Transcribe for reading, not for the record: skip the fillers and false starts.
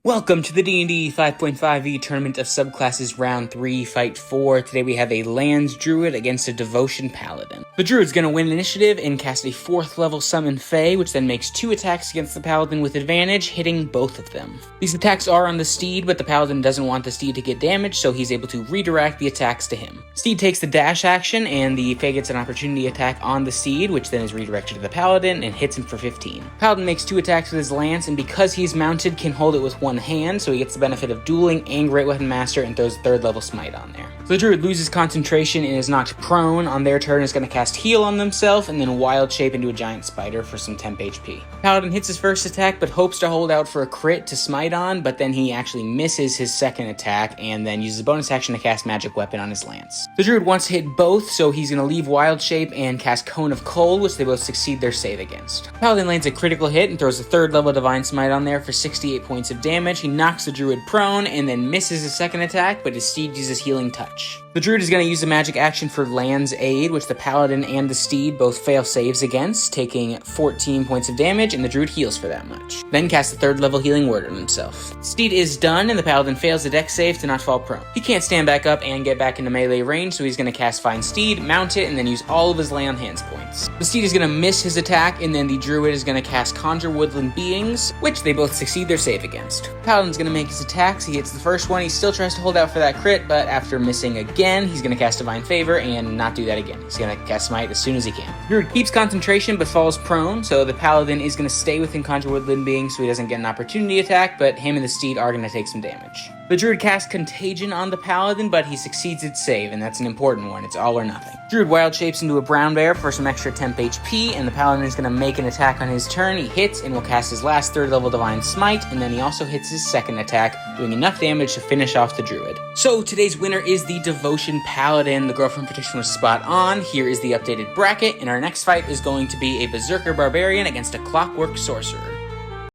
Welcome to the D&D 5.5e Tournament of Subclasses Round 3, Fight 4. Today we have a Lands Druid against a Devotion Paladin. The Druid's going to win initiative and cast a 4th level Summon Fey, which then makes 2 attacks against the Paladin with advantage, hitting both of them. These attacks are on the Steed, but the Paladin doesn't want the Steed to get damaged, so he's able to redirect the attacks to him. Steed takes the dash action, and the Fey gets an opportunity attack on the Steed, which then is redirected to the Paladin and hits him for 15. Paladin makes 2 attacks with his lance, and because he's mounted, can hold it with one hand, so he gets the benefit of dueling and Great Weapon Master and throws a 3rd level smite on there. So the Druid loses concentration and is knocked prone. On their turn is going to cast heal on themselves and then wild shape into a giant spider for some temp HP. Paladin hits his first attack but hopes to hold out for a crit to smite on, but then he actually misses his second attack and then uses a bonus action to cast magic weapon on his lance. The Druid wants to hit both, so he's going to leave wild shape and cast Cone of Cold, which they both succeed their save against. Paladin lands a critical hit and throws a 3rd level divine smite on there for 68 points of damage. He knocks the Druid prone and then misses his second attack, but his Steed uses Healing Touch. The Druid is going to use a magic action for Land's Aid, which the Paladin and the Steed both fail saves against, taking 14 points of damage, and the Druid heals for that much. Then cast a 3rd level Healing Word on himself. Steed is done, and the Paladin fails the dex save to not fall prone. He can't stand back up and get back into melee range, so he's going to cast Find Steed, mount it, and then use all of his lay on hands points. The Steed is going to miss his attack, and then the Druid is going to cast Conjure Woodland Beings, which they both succeed their save against. Paladin's going to make his attacks. He hits the first one. He still tries to hold out for that crit, but after missing again, he's going to cast Divine Favor and not do that again. He's going to cast Smite as soon as he can. Druid keeps concentration but falls prone, so the Paladin is going to stay within Conjure Woodland Being so he doesn't get an opportunity attack, but him and the Steed are going to take some damage. The Druid casts Contagion on the Paladin, but he succeeds its save, and that's an important one. It's all or nothing. Druid wild shapes into a brown bear for some extra temp HP, and the Paladin is going to make an attack on his turn. He hits and will cast his last 3rd level Divine Smite, and then he also hits his second attack, doing enough damage to finish off the Druid. So today's winner is the Devotion Paladin. The Girlfriend prediction was spot on. Here is the updated bracket, and our next fight is going to be a Berserker Barbarian against a Clockwork Sorcerer.